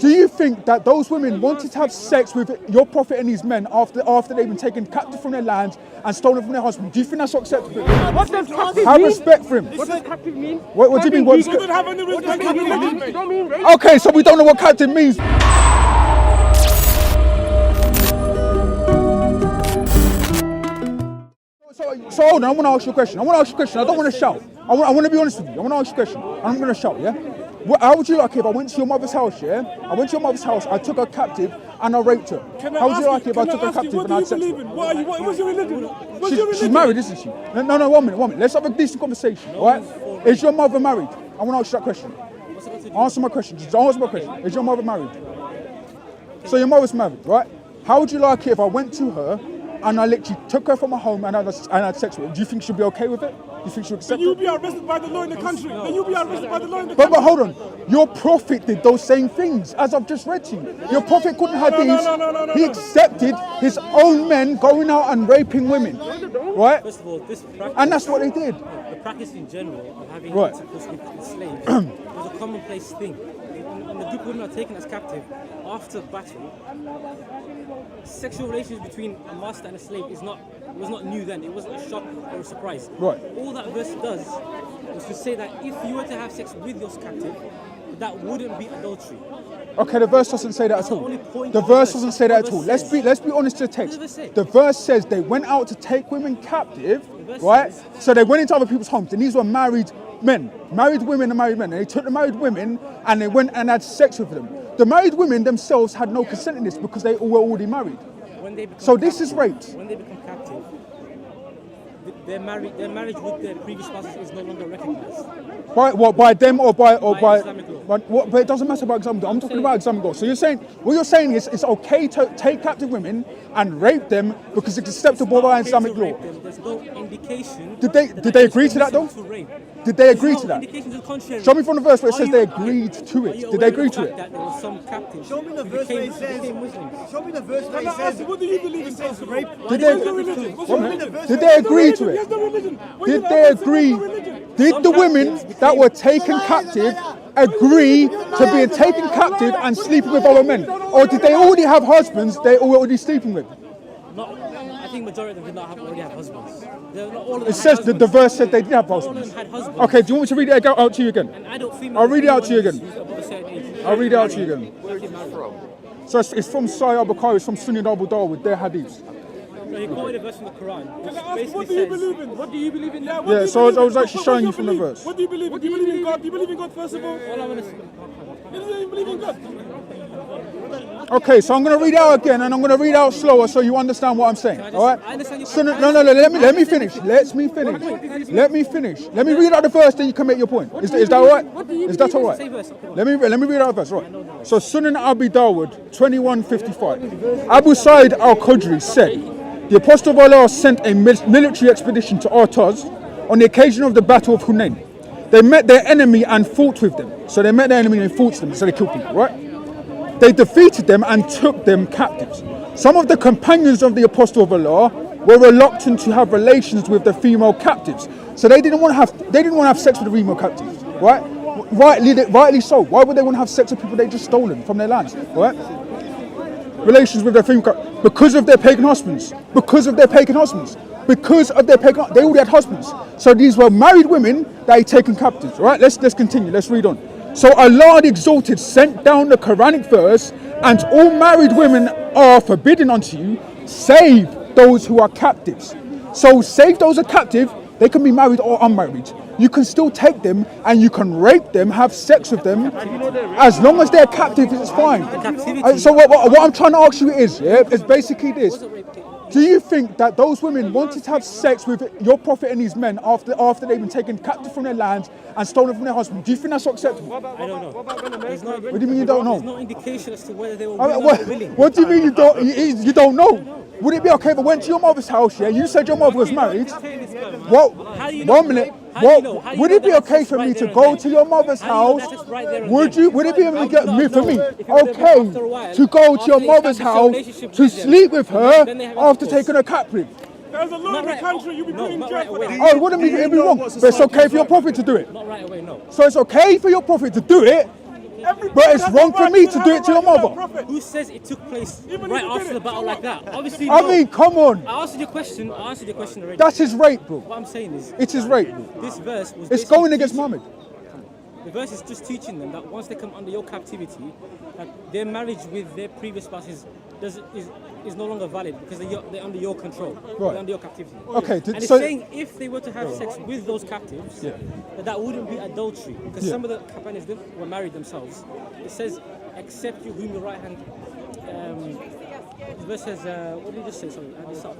Do you think that those women wanted to have sex with your prophet and his men after they've been taken captive from their lands and stolen from their husbands? Do you think that's acceptable? What does captive mean? Have respect for him. What does captive mean? What do you mean? You don't have any respect for religion. You don't mean rape? Okay, so we don't know what captive means. So hold on, I want to ask you a question. I don't want to shout. I want to be honest with you. I want to ask you a question. I'm going to shout, yeah? How would you like it if I went to your mother's house, yeah? I went to your mother's house, I took her captive and I raped her. How would you like it if I took her captive and I had sex with her? What's your religion? She's married, isn't she? No, 1 minute. Let's have a decent conversation, all right? Is your mother married? I want to ask you that question. Answer my question. Just answer my question. Is your mother married? So your mother's married, right? How would you like it if I went to her and I literally took her from her home and I had sex with her? Do you think she'd be okay with it? Do you think she'd accept it? Then you'll be arrested by the law in the country. But hold on. Your prophet did those same things, as I've just read to you. Your prophet couldn't have these. He accepted his own men going out and raping women, right? First of all, this practice, and that's what they did. The practice in general of having Right. intercourse with slaves was a commonplace thing. When the group of women are taken as captive after battle, sexual relations between a master and a slave was not new then. It wasn't a shock or a surprise. Right. All that verse does was to say that if you were to have sex with your captive, that wouldn't be adultery. Okay, the verse doesn't say that at all. the only point The of the verse verse. doesn't say that at all. The verse Let's be honest to the text. What does the verse say? The verse says they went out to take women captive, verse right? says- So they went into other people's homes, and these were married men, married women and married men. And they took the married women and they went and had sex with them. The married women themselves had no consent in this because they were already married. When they become So this is rape. When they become captive, their marriage with their previous spouses is no longer recognized. By them or by Islamic law. but it doesn't matter about Islamic law. I'm talking about Islamic law. So what you're saying is it's okay to take captive women and rape them because it's acceptable by Islamic law. There's no indication. Did they agree to that though? Did they agree to that? Show me from the verse where it says they agreed to it. Did they agree to it? That there was some captives. Show me the verse where it says. Show me the verse where it says. What do you believe in? Says rape. Did What's they agree to it? Did they agree? Did the women that were taken captive agree to being taken captive and sleeping with other men? Or did they already have husbands they were already sleeping with? I think majority of them did not already have husbands. All of them It says that the verse said they did have All of them husbands. had husbands. Okay, do you want me to read it out to you again? An adult female. I'll read it out to you again. who's above a certain age. I'll read it out to you again. Where is it from? So it's from Sahih al-Bukhari, it's from Sunan Abu Dawud with their hadiths. No, he quoted a verse from the Quran. Which What basically do you says, believe in? What do you believe in? Yeah, so I was actually showing you from the verse. What do you believe in? Do you believe in God? Do you believe in God first of all? all I'm gonna say. You don't believe in God. Okay, so I'm going to read it out again, and I'm going to read it out slower so you understand what I'm saying. All right? I understand your So point. no. Let me finish. Let me finish. Let me read out the verse, then you can make your point. Is that all right? Is that all right? Say verse. Let me read out the verse. Right. So Sunan Abi Dawud 21:55. Abu Sa'id al-Khudri said, "The Apostle of Allah sent a military expedition to Artaz on the occasion of the Battle of Hunain. They met their enemy and fought with them. So they met their enemy and fought them. So they killed people, right? They defeated them and took them captives. Some of the companions of the Apostle of Allah were reluctant to have relations with the female captives. So they didn't want to have sex with the female captives, right? Rightly so. Why would they want to have sex with people they just stolen from their lands, right? Relations with their female captives because of their pagan husbands. They already had husbands. So these were married women that had taken captives, right? Let's continue. Let's read on. So Allah the Exalted sent down the Quranic verse, and all married women are forbidden unto you, save those who are captives. So save those who are captive, they can be married or unmarried. You can still take them and you can rape them, have sex with them, as long as they're captive, it's fine. So what I'm trying to ask you is basically this. Do you think that those women wanted to have sex with your prophet and his men after they've been taken captive from their lands and stolen from their husbands? Do you think that's acceptable? I don't know. What do you mean you don't know? There's no indication as to whether they were willing or not willing. What do you mean you don't know? Would it be okay if I went to your mother's house, yeah? You said your mother was married. What? How do you know? 1 minute. How do you know? How do you Would know it be that okay it's for right me there to and go then? to your mother's How do you know house? that it's right there and Would then? you? Would it be How do you not for me know? If you were there okay after a while, to go to your after you mother's established a house relationship to with them, sleep with her then they have after intercourse? taking her captive? There's a law in Not the right- country. You'll be no, put in not jail right for away. that. Oh, it wouldn't be wrong, but it's okay for your prophet to do it. Not right away, no. So it's okay for your prophet to do it, But it's wrong for me to do it to your mother. Who says it took place right after the battle like that? Obviously, I no. mean, come on. I answered your question already. That's his rape, bro. What I'm saying is, It is rape. this verse was. It's basically going against teaching- Muhammad. The verse is just teaching them that once they come under your captivity, that their marriage with their previous spouses is no longer valid because they're under your control. Right. They're under your captivity. Okay, And it's so- saying if they were to have sex with those captives, that wouldn't be adultery because some of the companions were married themselves. It says, "Except you whom your right hand." The verse says, "What did you just say?" Sorry, I had this up.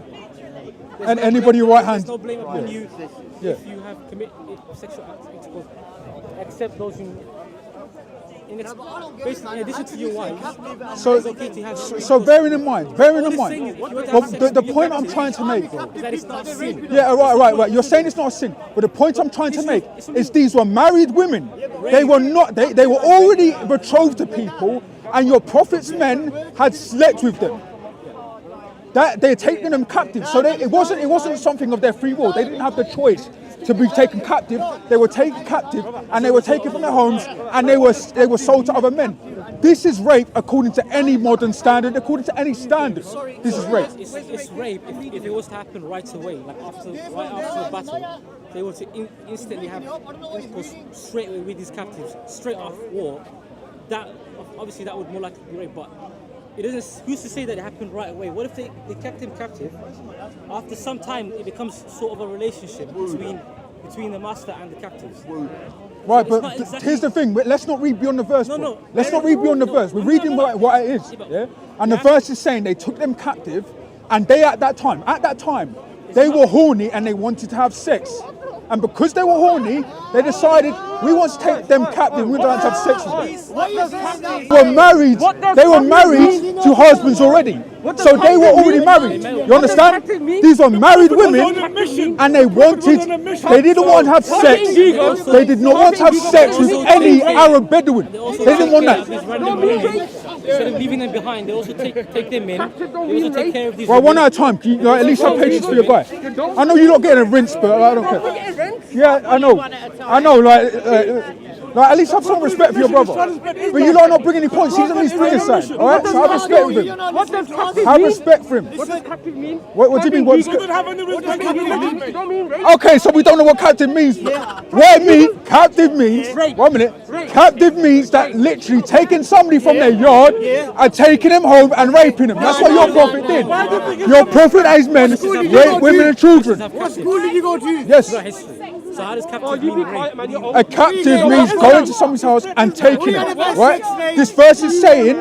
There's And no anybody blame- right hand. There's no blame upon you Yeah. if you have committed sexual acts, except those who. Basically, in addition to your wives, So, it's okay to have. so bearing in mind, What I'm saying is, if you were to have well, sex the with your point I'm captive, trying to make, bro. is that it's not a sin. Yeah, right. You're saying it's not a sin, but the point I'm trying to make is these were married women. They were not. They were already betrothed to people, and your prophet's men had slept with them. That they're taking them captive. So it wasn't something of their free will. They didn't have the choice to be taken captive. They were taken captive, and they were taken from their homes, and they were sold to other men. This is rape according to any modern standard, according to any standard. This is rape. It's rape if it was to happen right away, like right after the battle. They were to instantly have intercourse straight away with these captives, straight off war. That obviously that would more likely be rape, but it doesn't. Who's to say that it happened right away? What if they kept him captive? After some time, it becomes sort of a relationship between the master and the captives. Right, It's but not exactly- here's the thing. Let's not read beyond the verse. No, bro. no. Let's not read beyond the verse. We're reading what it is. Yeah, and the verse is saying they took them captive, and they at that time, they were horny and they wanted to have sex. And because they were horny, they decided we want to take them captive. We don't have to have sex with them. They were married to husbands already. So they were already married. You understand? These were married women, and they didn't want to have sex. They did not want to have sex with any Arab Bedouin. They didn't want that. Instead of leaving them behind, they also take them in. They also take care of these. Well, one at a time. Can you at least have patience for your guy? I know you're not getting a rinse, but I don't care. Yeah, I know. Like, at least have some respect for your brother. But you lot are not bringing any points. He's on his bringing side. Alright? So have respect with him. What does captive Have mean? respect for him. What does captive mean? What do you mean? What's You don't have any respect for religion. You don't mean rape? Okay, so we don't know what captive means. What it means, captive means, 1 minute, captive means that literally taking somebody from their yard and taking them home and raping them. That's what your prophet did. Your prophet and his men rape women and children. What school did you go to? Yes. History. So how does captive mean rape? A captive means going to somebody's house and taking them, right? This verse is saying,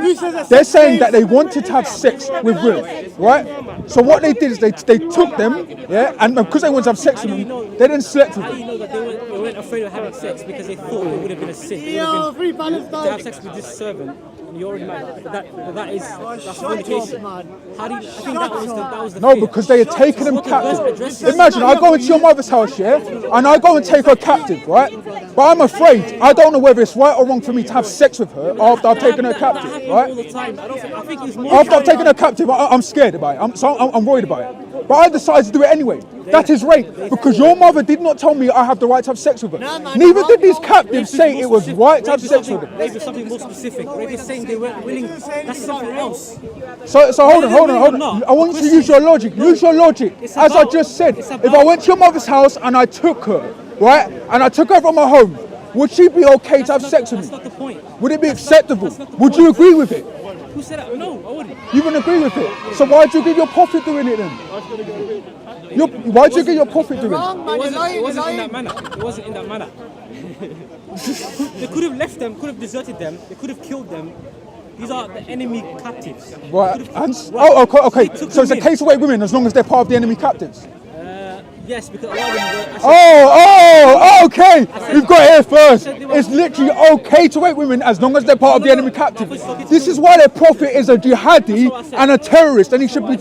they're saying that they wanted to have sex with women, right? So what they did is they took them, yeah, and because they wanted to have sex with them, they didn't slept with How do you them. know that they weren't afraid of having sex because they thought it would have been a sin? It would have Free been, to have Palestine. sex with this servant, and you're already married. That's fornication. How do you? I think that was the No, fear. because they had taken them What the verse captive. addresses- Imagine I go into your mother's house, yeah, and I go and take her captive, right? But I'm afraid, I don't know whether it's right or wrong for me to have sex with her after I've taken her That captive, happens all right? the time. I think it's more. After I've taken her captive, I'm scared about it. I'm worried about it. But I decided to do it anyway. That is rape, because your mother did not tell me I have the right to have sex with her. Neither did these captives say it was right to have sex with them. Rape is something more specific. Rape is saying they weren't willing. That's something else. So hold on. I want you to use your logic. Use your logic. As I just said, if I went to your mother's house and I took her, right, and I took her from her home, would she be okay to have sex with That's me? not the point. Would it be acceptable? Would you agree with it? Who said that? No, I wouldn't. You wouldn't agree with it. So why'd you give your prophet doing it then? Why'd you give your prophet doing it? It wasn't in that manner. It wasn't in that manner. They could have left them, could have deserted them, they could have killed them. These are the enemy captives. Right. They could And, have- okay. They took So it's a them in. case away women as long as they're part of the enemy captives. Yes, because a lot of them were. Okay. We've got it here first. It's literally okay to rape women as long as they're part of the enemy captive. This is why their prophet is a jihadi and a terrorist, and he should be.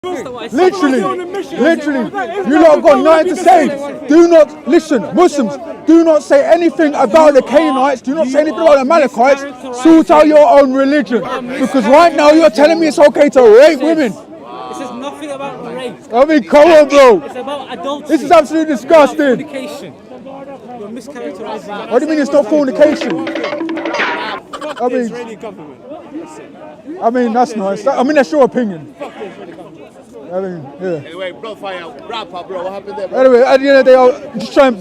Literally, you lot have got nothing to say. Do not listen, Muslims. Do not say anything about the Canaanites. Do not say anything about the Amalekites. Sort out your own religion, because right now you're telling me it's okay to rape women. It says nothing about rape. I mean, come on, bro. It's about adultery. This is absolutely disgusting. Fornication. You're mischaracterizing. What do you mean it's not fornication? Fuck I the mean- Israeli government. I mean, that's nice. I mean, that's your opinion. I mean, yeah. Anyway, Bloodfire, wrap up, bro. What happened there, bro? Anyway, at the end of the day, I'll just try and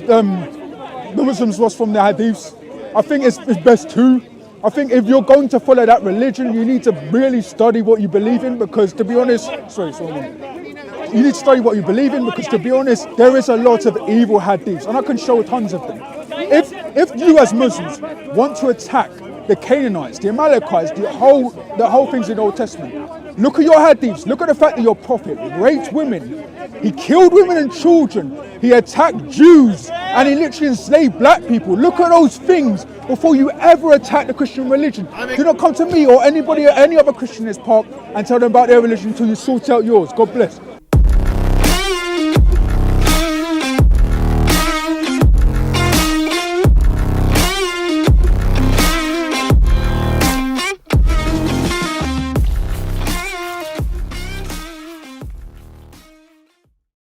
the Muslims was from the hadiths. I think it's best too. I think if you're going to follow that religion, you need to really study what you believe in, because to be honest, you need to study what you believe in, because to be honest, there is a lot of evil hadiths, and I can show tons of them. If you as Muslims want to attack the Canaanites, the Amalekites, the whole things in the Old Testament, look at your hadiths. Look at the fact that your prophet raped women. He killed women and children. He attacked Jews, and he literally enslaved black people. Look at those things before you ever attack the Christian religion. Do not come to me or anybody or any other Christian in this park and tell them about their religion until you sort out yours. God bless.